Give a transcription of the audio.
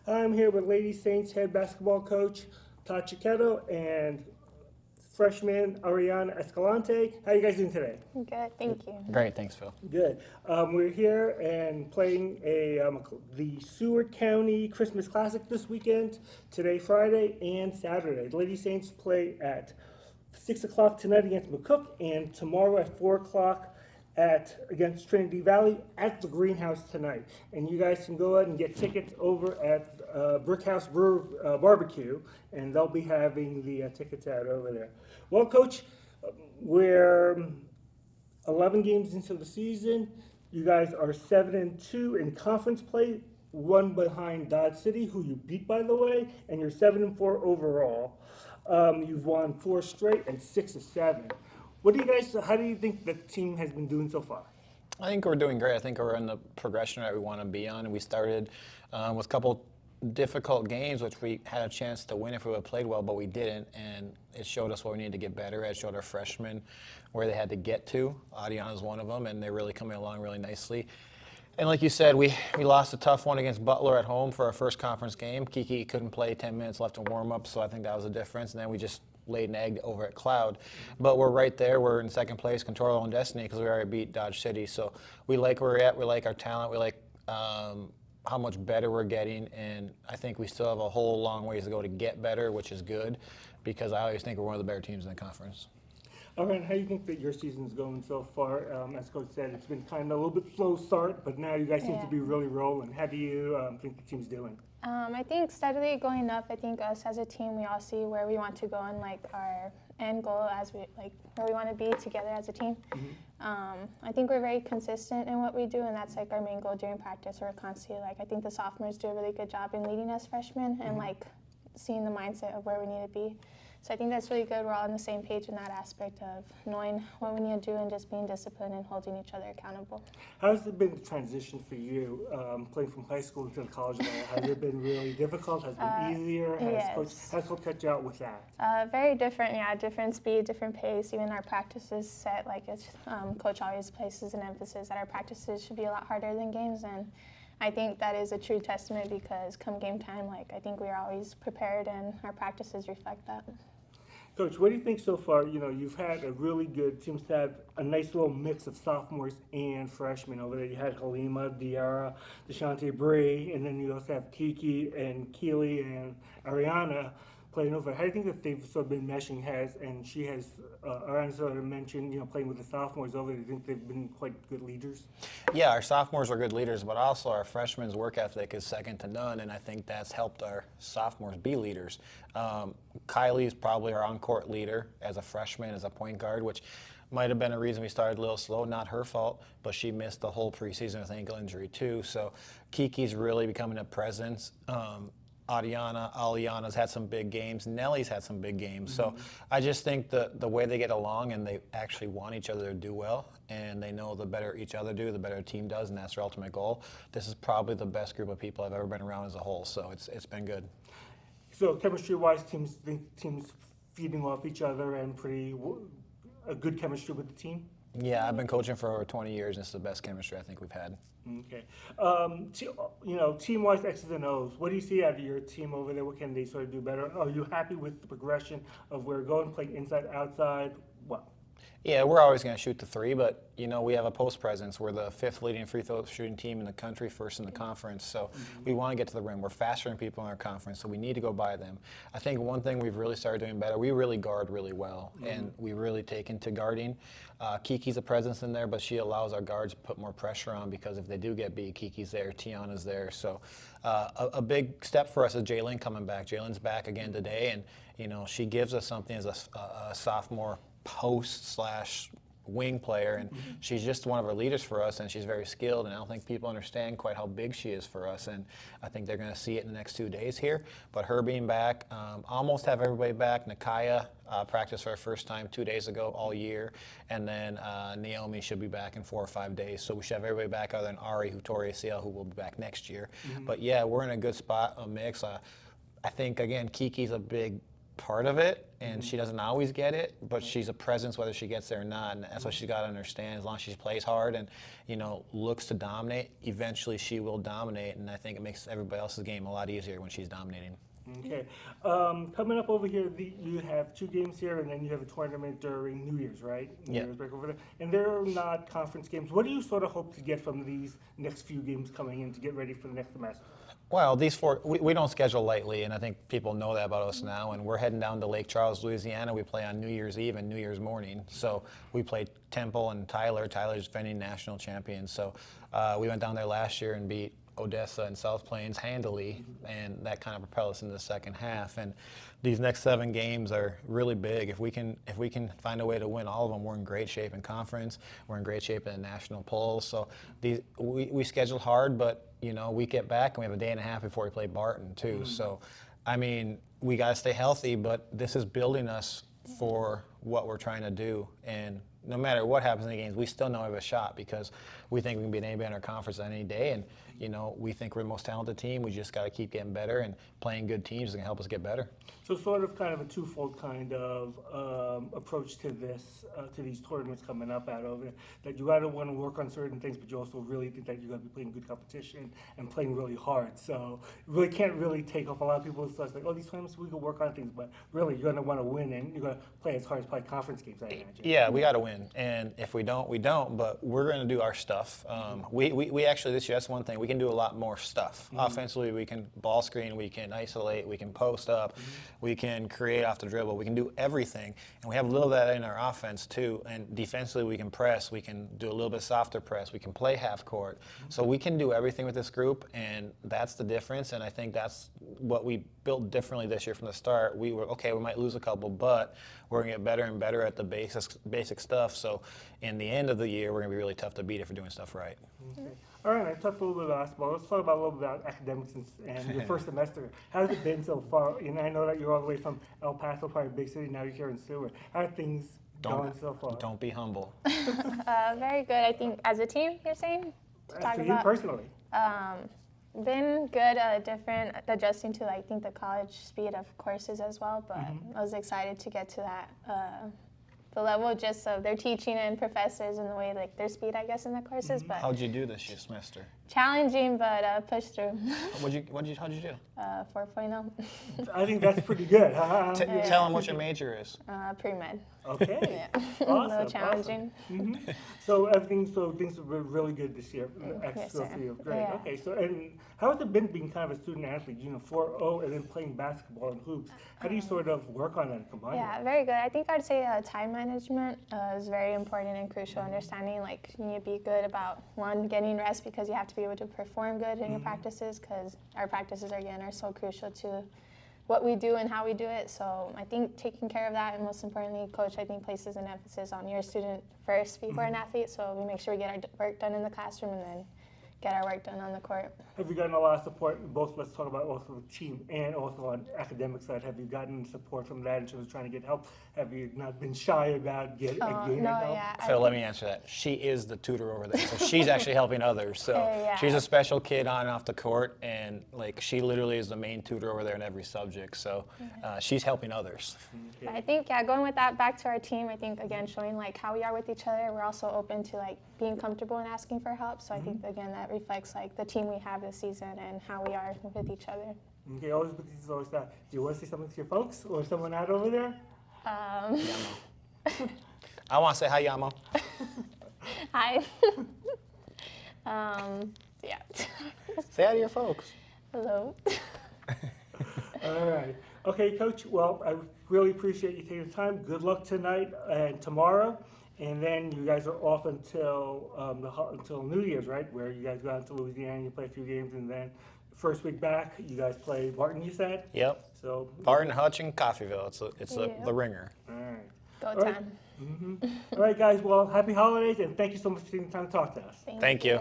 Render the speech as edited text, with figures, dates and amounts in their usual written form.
I'm here with Lady Saints head basketball coach Todd Ciochetto and freshman Ariana Escalante. How you guys doing today? Good, thank you. Great, thanks, Phil. Good. We're here and playing the Seward County Christmas Classic this weekend, today, Friday, and Saturday. The Lady Saints play at 6 o'clock tonight against McCook, and tomorrow at 4 o'clock against Trinity Valley at the Greenhouse tonight. And you guys can go ahead and get tickets over at Brickhouse Barbecue, and they'll be having the tickets out over there. Well, Coach, we're 11 games into the season. You guys are 7-2 in conference play, one behind Dodge City, who you beat, by the way, and you're 7-4 overall. You've won 4 straight and 6 of 7. How do you think the team has been doing so far? I think we're doing great. I think we're in the progression that we want to be on. And we started with a couple difficult games, which we had a chance to win if we would have played well, but we didn't. And it showed us what we needed to get better at. It showed our freshmen where they had to get to. Adiana's one of them, and they're really coming along really nicely. And like you said, we lost a tough one against Butler at home for our first conference game. Kiki couldn't play, 10 minutes left in warm-up, so I think that was the difference. And then we just laid an egg over at Cloud. But we're right there. We're in second place, control our own destiny, because we already beat Dodge City. So we like where we're at. We like our talent. We like how much better we're getting. And I think we still have a whole long ways to go to get better, which is good, because I always think we're one of the better teams in the conference. All right, how do you think that your season's going so far? As Coach said, it's been kind of a little bit slow start, but now you guys seem to be really rolling. How do you think the team's doing? I think steadily going up. I think us as a team, we all see where we want to go and like our end goal as we like where we want to be together as a team. I think we're very consistent in what we do, and that's like our main goal during practice. We're constantly like I think the sophomores do a really good job in leading us freshmen and like seeing the mindset of where we need to be. So I think that's really good. We're all on the same page in that aspect of knowing what we need to do and just being disciplined and holding each other accountable. How has it been the transition for you, playing from high school to the college level? Has it been really difficult? Has it been easier? Has Coach cut you out with that? Very different, yeah. Different speed, different pace. Even our practices set, like it's, Coach always places an emphasis that our practices should be a lot harder than games, and I think that is a true testament because come game time, like I think we are always prepared and our practices reflect that. Coach, what do you think so far? You know, you've had a really good, seems to have a nice little mix of sophomores and freshmen over there. You had Halima, Diara, Deshante Bray, and then you also have Kiki and Keely and Ariana playing over. How do you think that they've sort of been meshing heads? And she has, Ariana sort of mentioned, playing with the sophomores over there. Do you think they've been quite good leaders? Yeah, our sophomores are good leaders, but also our freshmen's work ethic is second to none, and I think that's helped our sophomores be leaders. Kylie's probably our on-court leader as a freshman, as a point guard, which might have been a reason we started a little slow. Not her fault, but she missed the whole preseason with ankle injury too. So Kiki's really becoming a presence. Aliana's had some big games. Nellie's had some big games. So I just think the way they get along and they actually want each other to do well, and they know the better each other do, the better a team does, and that's their ultimate goal. This is probably the best group of people I've ever been around as a whole, so it's been good. So chemistry-wise, teams feeding off each other and a good chemistry with the team? Yeah, I've been coaching for over 20 years, and it's the best chemistry I think we've had. Okay. Team-wise, X's and O's, what do you see out of your team over there? What can they sort of do better? Are you happy with the progression of where we're going, playing inside, outside? What? Yeah, we're always going to shoot the three, but, we have a post presence. We're the 5th leading free throw shooting team in the country, 1st in the conference, so we want to get to the rim. We're faster than people in our conference, so we need to go by them. I think one thing we've really started doing better, we really guard really well, and we really take into guarding. Kiki's a presence in there, but she allows our guards to put more pressure on because if they do get beat, Kiki's there, Tiana's there. So a big step for us is Jalen coming back. Jalen's back again today, and, she gives us something as a sophomore post/wing player, and she's just one of our leaders for us, and she's very skilled, and I don't think people understand quite how big she is for us, and I think they're going to see it in the next 2 days here. But her being back, almost have everybody back. Nakaya practiced for her first time 2 days ago all year, and then Naomi should be back in 4 or 5 days, so we should have everybody back other than Ari, who tore ACL, who will be back next year. But yeah, we're in a good spot, a mix. I think, again, Kiki's a big part of it, and she doesn't always get it, but she's a presence whether she gets there or not, and that's what she's got to understand. As long as she plays hard and, you know, looks to dominate, eventually she will dominate, and I think it makes everybody else's game a lot easier when she's dominating. Okay. Coming up over here, you have 2 games here, and then you have a tournament during New Year's, right? New Yeah. Year's break over there. And they're not conference games. What do you sort of hope to get from these next few games coming in to get ready for the next semester? Well, these 4, we don't schedule lightly, and I think people know that about us now, and we're heading down to Lake Charles, Louisiana. We play on New Year's Eve and New Year's morning. So we played Temple and Tyler. Tyler's defending national champion. So we went down there last year and beat Odessa and South Plains handily, and that kind of propelled us into the second half. And these next 7 games are really big. If we can find a way to win all of them, we're in great shape in conference. We're in great shape in the national polls. So we schedule hard, but you know, we get back and we have a day and a half before we play Barton too. So, I mean, we got to stay healthy, but this is building us for what we're trying to do. And no matter what happens in the games, we still know we have a shot because we think we can beat anybody in our conference on any day. And, you know, we think we're the most talented team. We just got to keep getting better, and playing good teams is going to help us get better. So sort of kind of a twofold kind of approach to this, to these tournaments coming up out of it, that you gotta want to work on certain things, but you also really think that you're gonna be playing good competition and playing really hard. So you really can't really take off. A lot of people start like, oh, these tournaments we can work on things, but really you're gonna want to win, and you're gonna play as hard as play conference games, I imagine. Yeah, we got to win, and if we don't, we don't. But we're going to do our stuff. We actually this year, that's one thing, we can do a lot more stuff. Offensively, we can ball screen, we can isolate, we can post up, we can create off the dribble, we can do everything, and we have a little of that in our offense too. And defensively, we can press, we can do a little bit softer press, we can play half court. So we can do everything with this group, and that's the difference. And I think that's what we built differently this year from the start. We were okay, we might lose a couple, but we're gonna get better and better at the basic stuff. So in the end of the year, we're gonna be really tough to beat if we're doing stuff right. Okay. All right, I talked a little bit about basketball. Let's talk about a little bit about academics and your first semester. How's it been so far? And I know that you're all the way from El Paso, probably a big city. Now you're here in Seward. How are things going so far? Don't be humble. Very good. I think as a team, you're saying? To talk For you about? personally. Been good, different, adjusting to, I think, the college speed of courses as well, but I was excited to get to that, the level just of their teaching and professors and the way, like, their speed, I guess, in the courses, but How'd you do this year semester? challenging, but pushed through. How'd you do? 4.0, I think that's pretty good. Tell them what your major is. pre-med. Okay. Yeah. Awesome. A little challenging. So things have been really good this year. Yes, sir. For you. Great. Yeah. Okay. So, and how has it been being kind of a student athlete? You know, 4.0 and then playing basketball and hoops. How do you sort of work on that and combine Yeah, very good. I think I'd say time management is very important and crucial. Understanding, like, you need to be good about, one, getting rest because you have to be able to perform good in your practices, because our practices, again, are so crucial to what we do and how we do it. So I think taking care of that, and most importantly, coach, I think, places an emphasis on your student first before an athlete. So we make sure we get our work done in the classroom and then get our work done on the court. Have you gotten a lot of support, both, let's talk about also the team and also on academic side? Have you gotten support from that in terms of trying to get help? Have you not been shy about getting No, help? yeah. So let me answer that. She is the tutor over there, so she's actually helping others. So Yeah. she's a special kid on and off the court, and like she literally is the main tutor over there in every subject. So she's helping others. But I think, going with that back to our team, I think, again, showing, like, how we are with each other. We're also open to, like, being comfortable and asking for help. So I think, again, that reflects, like, the team we have this season and how we are with each other. Okay, always, but this is always that. Do you want to say something to your folks or someone out over there? Yamo. I want to say hi, Yamo. Hi. Yeah. Say hi to your folks. Hello. All right. Okay, Coach. Well, I really appreciate you taking the time. Good luck tonight and tomorrow. And then you guys are off until until New Year's, right? Where you guys go out to Louisiana and you play a few games, and then first week back, you guys play Barton, you said? Yep. So Barton, Hutch, and Coffeyville. It's Yeah. the ringer. all right. Go All right. time. All right, guys. Well, happy holidays, and thank you so much for taking the time to talk to us. Thank you.